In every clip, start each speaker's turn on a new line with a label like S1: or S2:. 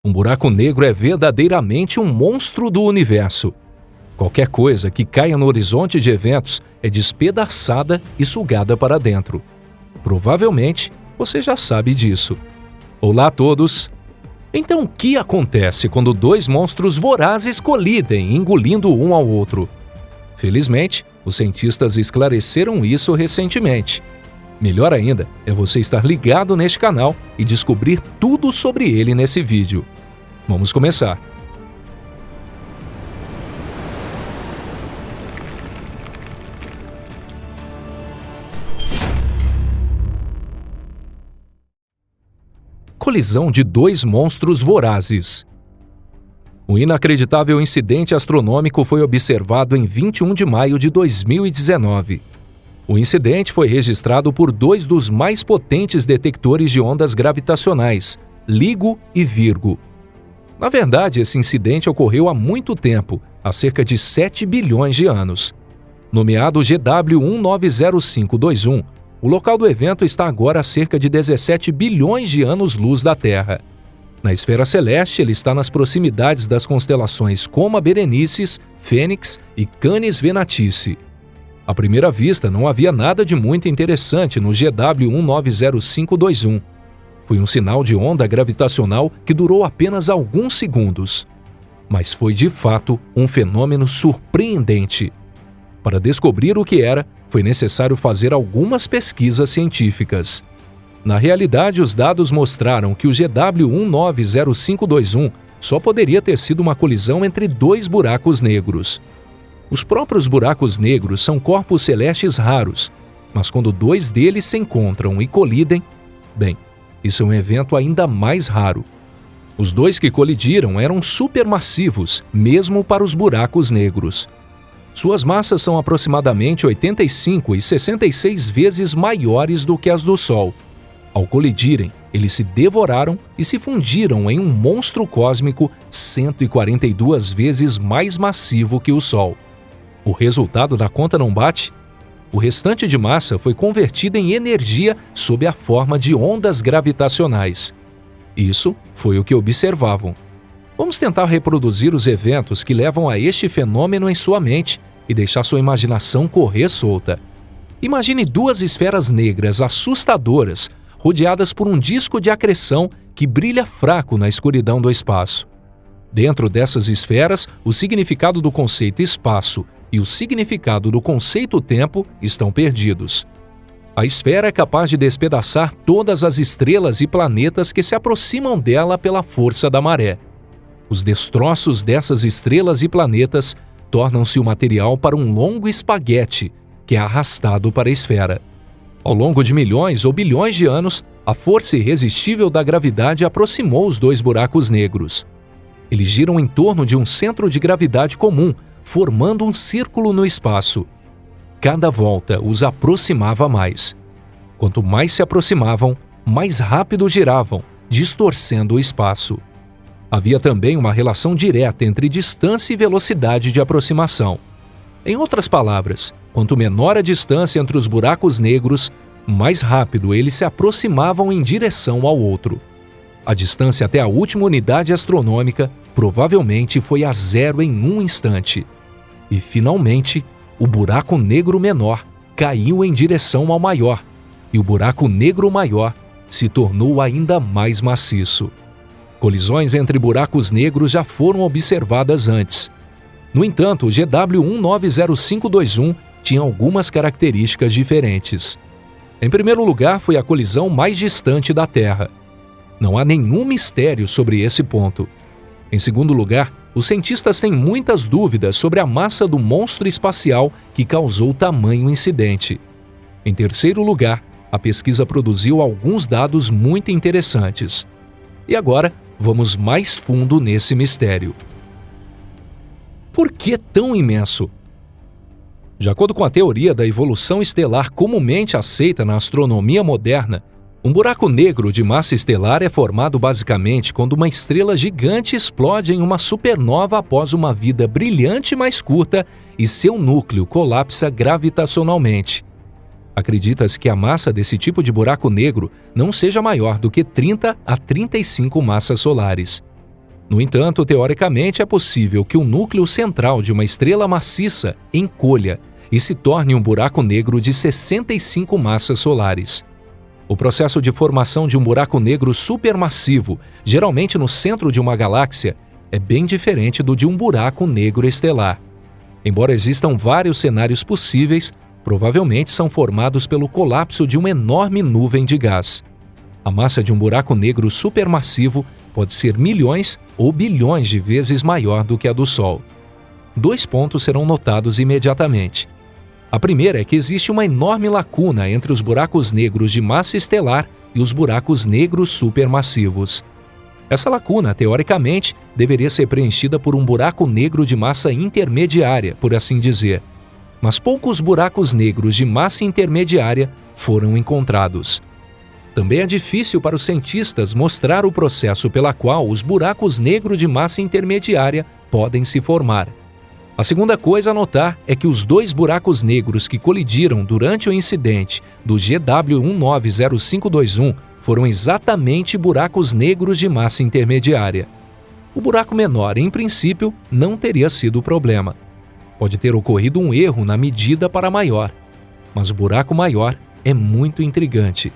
S1: Um buraco negro é verdadeiramente um monstro do universo. Qualquer coisa que caia no horizonte de eventos é despedaçada e sugada para dentro. Provavelmente, você já sabe disso. Olá a todos! Então, o que acontece quando dois monstros vorazes colidem, engolindo um ao outro? Felizmente, os cientistas esclareceram isso recentemente. Melhor ainda é você estar ligado neste canal e descobrir tudo sobre ele nesse vídeo. Vamos começar! Colisão de dois monstros vorazes. Um inacreditável incidente astronômico foi observado em 21 de maio de 2019. O incidente foi registrado por dois dos mais potentes detectores de ondas gravitacionais, LIGO e Virgo. Na verdade, esse incidente ocorreu há muito tempo, há cerca de 7 bilhões de anos. Nomeado GW190521, o local do evento está agora a cerca de 17 bilhões de anos-luz da Terra. Na esfera celeste, ele está nas proximidades das constelações Coma Berenices, Fênix e Canis Venatici. À primeira vista, não havia nada de muito interessante no GW190521. Foi um sinal de onda gravitacional que durou apenas alguns segundos. Mas foi de fato um fenômeno surpreendente. Para descobrir o que era, foi necessário fazer algumas pesquisas científicas. Na realidade, os dados mostraram que o GW190521 só poderia ter sido uma colisão entre dois buracos negros. Os próprios buracos negros são corpos celestes raros, mas quando dois deles se encontram e colidem, bem, isso é um evento ainda mais raro. Os dois que colidiram eram supermassivos, mesmo para os buracos negros. Suas massas são aproximadamente 85 e 66 vezes maiores do que as do Sol. Ao colidirem, eles se devoraram e se fundiram em um monstro cósmico 142 vezes mais massivo que o Sol. O resultado da conta não bate? O restante de massa foi convertida em energia sob a forma de ondas gravitacionais. Isso foi o que observavam. Vamos tentar reproduzir os eventos que levam a este fenômeno em sua mente e deixar sua imaginação correr solta. Imagine duas esferas negras assustadoras, rodeadas por um disco de acreção que brilha fraco na escuridão do espaço. Dentro dessas esferas, o significado do conceito espaço e o significado do conceito tempo estão perdidos. A esfera é capaz de despedaçar todas as estrelas e planetas que se aproximam dela pela força da maré. Os destroços dessas estrelas e planetas tornam-se o material para um longo espaguete que é arrastado para a esfera. Ao longo de milhões ou bilhões de anos, a força irresistível da gravidade aproximou os dois buracos negros. Eles giram em torno de um centro de gravidade comum, formando um círculo no espaço. Cada volta os aproximava mais. Quanto mais se aproximavam, mais rápido giravam, distorcendo o espaço. Havia também uma relação direta entre distância e velocidade de aproximação. Em outras palavras, quanto menor a distância entre os buracos negros, mais rápido eles se aproximavam em direção ao outro. A distância até a última unidade astronômica provavelmente foi a zero em um instante. E, finalmente, o buraco negro menor caiu em direção ao maior, e o buraco negro maior se tornou ainda mais maciço. Colisões entre buracos negros já foram observadas antes. No entanto, o GW190521 tinha algumas características diferentes. Em primeiro lugar, foi a colisão mais distante da Terra. Não há nenhum mistério sobre esse ponto. Em segundo lugar, os cientistas têm muitas dúvidas sobre a massa do monstro espacial que causou tamanho incidente. Em terceiro lugar, a pesquisa produziu alguns dados muito interessantes. E agora, vamos mais fundo nesse mistério. Por que tão imenso? De acordo com a teoria da evolução estelar comumente aceita na astronomia moderna, um buraco negro de massa estelar é formado basicamente quando uma estrela gigante explode em uma supernova após uma vida brilhante mais curta e seu núcleo colapsa gravitacionalmente. Acredita-se que a massa desse tipo de buraco negro não seja maior do que 30 a 35 massas solares. No entanto, teoricamente é possível que o núcleo central de uma estrela maciça encolha e se torne um buraco negro de 65 massas solares. O processo de formação de um buraco negro supermassivo, geralmente no centro de uma galáxia, é bem diferente do de um buraco negro estelar. Embora existam vários cenários possíveis, provavelmente são formados pelo colapso de uma enorme nuvem de gás. A massa de um buraco negro supermassivo pode ser milhões ou bilhões de vezes maior do que a do Sol. 2 pontos serão notados imediatamente. A primeira é que existe uma enorme lacuna entre os buracos negros de massa estelar e os buracos negros supermassivos. Essa lacuna, teoricamente, deveria ser preenchida por um buraco negro de massa intermediária, por assim dizer. Mas poucos buracos negros de massa intermediária foram encontrados. Também é difícil para os cientistas mostrar o processo pela qual os buracos negros de massa intermediária podem se formar. A segunda coisa a notar é que os 2 buracos negros que colidiram durante o incidente do GW190521 foram exatamente buracos negros de massa intermediária. O buraco menor, em princípio, não teria sido o problema. Pode ter ocorrido um erro na medida para maior, mas o buraco maior é muito intrigante.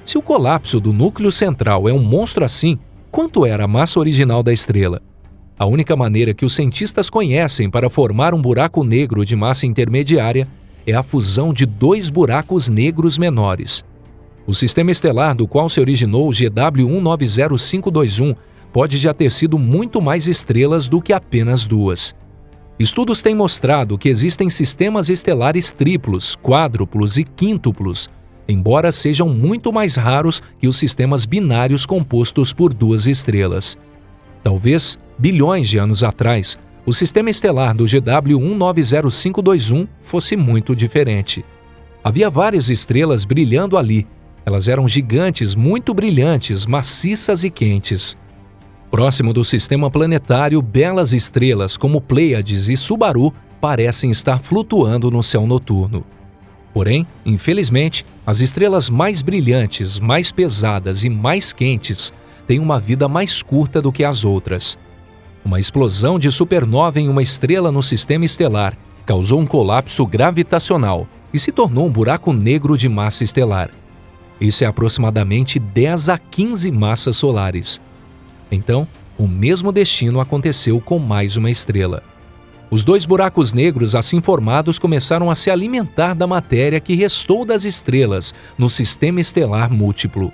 S1: Se o colapso do núcleo central é um monstro assim, quanto era a massa original da estrela? A única maneira que os cientistas conhecem para formar um buraco negro de massa intermediária é a fusão de 2 buracos negros menores. O sistema estelar do qual se originou o GW190521 pode já ter sido muito mais estrelas do que apenas 2. Estudos têm mostrado que existem sistemas estelares triplos, quádruplos e quíntuplos, embora sejam muito mais raros que os sistemas binários compostos por 2 estrelas. Talvez, bilhões de anos atrás, o sistema estelar do GW190521 fosse muito diferente. Havia várias estrelas brilhando ali. Elas eram gigantes, muito brilhantes, maciças e quentes. Próximo do sistema planetário, belas estrelas como Pleiades e Subaru parecem estar flutuando no céu noturno. Porém, infelizmente, as estrelas mais brilhantes, mais pesadas e mais quentes têm uma vida mais curta do que as outras. Uma explosão de supernova em uma estrela no sistema estelar causou um colapso gravitacional e se tornou um buraco negro de massa estelar. Isso é aproximadamente 10 a 15 massas solares. Então, o mesmo destino aconteceu com mais uma estrela. Os 2 buracos negros assim formados começaram a se alimentar da matéria que restou das estrelas no sistema estelar múltiplo.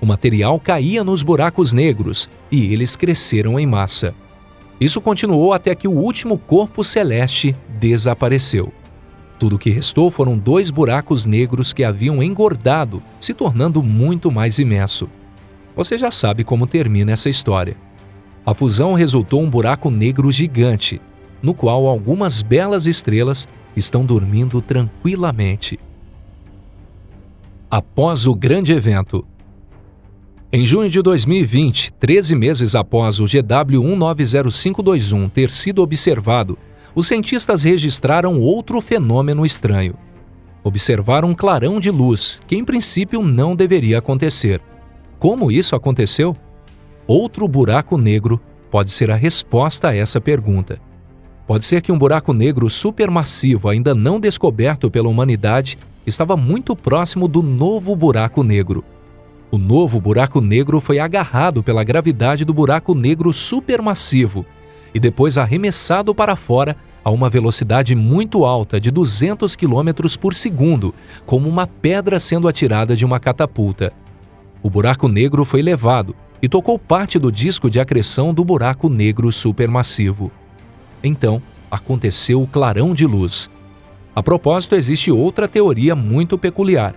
S1: O material caía nos buracos negros e eles cresceram em massa. Isso continuou até que o último corpo celeste desapareceu. Tudo o que restou foram 2 buracos negros que haviam engordado, se tornando muito mais imenso. Você já sabe como termina essa história. A fusão resultou um buraco negro gigante, no qual algumas belas estrelas estão dormindo tranquilamente. Após o grande evento. Em junho de 2020, 13 meses após o GW190521 ter sido observado, os cientistas registraram outro fenômeno estranho. Observaram um clarão de luz, que em princípio não deveria acontecer. Como isso aconteceu? Outro buraco negro pode ser a resposta a essa pergunta. Pode ser que um buraco negro supermassivo ainda não descoberto pela humanidade estava muito próximo do novo buraco negro. O novo buraco negro foi agarrado pela gravidade do buraco negro supermassivo e depois arremessado para fora a uma velocidade muito alta de 200 km por segundo, como uma pedra sendo atirada de uma catapulta. O buraco negro foi levado e tocou parte do disco de acreção do buraco negro supermassivo. Então, aconteceu o clarão de luz. A propósito, existe outra teoria muito peculiar.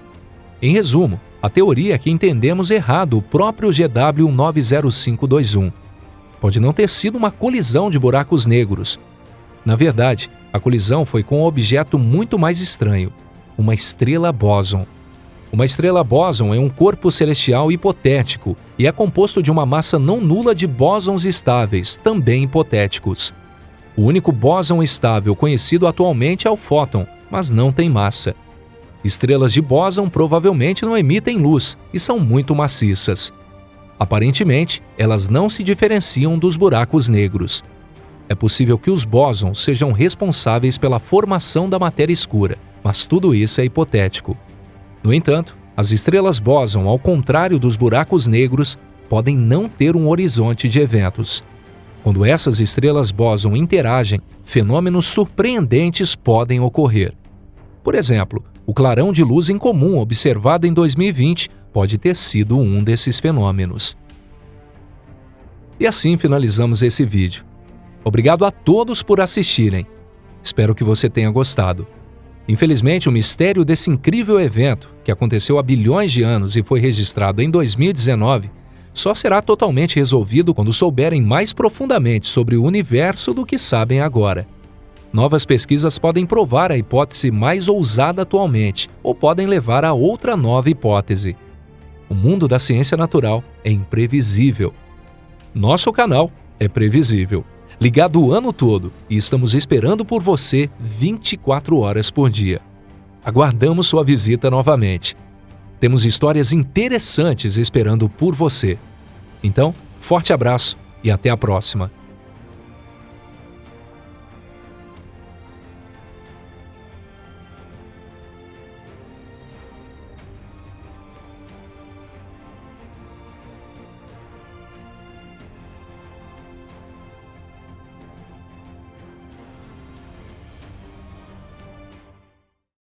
S1: Em resumo, a teoria é que entendemos errado o próprio GW90521. Pode não ter sido uma colisão de buracos negros. Na verdade, a colisão foi com um objeto muito mais estranho, uma estrela bóson. Uma estrela bóson é um corpo celestial hipotético e é composto de uma massa não nula de bósons estáveis, também hipotéticos. O único bóson estável conhecido atualmente é o fóton, mas não tem massa. Estrelas de bóson provavelmente não emitem luz e são muito maciças. Aparentemente, elas não se diferenciam dos buracos negros. É possível que os bósons sejam responsáveis pela formação da matéria escura, mas tudo isso é hipotético. No entanto, as estrelas bóson, ao contrário dos buracos negros, podem não ter um horizonte de eventos. Quando essas estrelas bóson interagem, fenômenos surpreendentes podem ocorrer. Por exemplo, o clarão de luz incomum observado em 2020 pode ter sido um desses fenômenos. E assim finalizamos esse vídeo. Obrigado a todos por assistirem. Espero que você tenha gostado. Infelizmente, o mistério desse incrível evento, que aconteceu há bilhões de anos e foi registrado em 2019, só será totalmente resolvido quando souberem mais profundamente sobre o universo do que sabem agora. Novas pesquisas podem provar a hipótese mais ousada atualmente, ou podem levar a outra nova hipótese. O mundo da ciência natural é imprevisível. Nosso canal é previsível, ligado o ano todo, e estamos esperando por você 24 horas por dia. Aguardamos sua visita novamente. Temos histórias interessantes esperando por você. Então, forte abraço e até a próxima.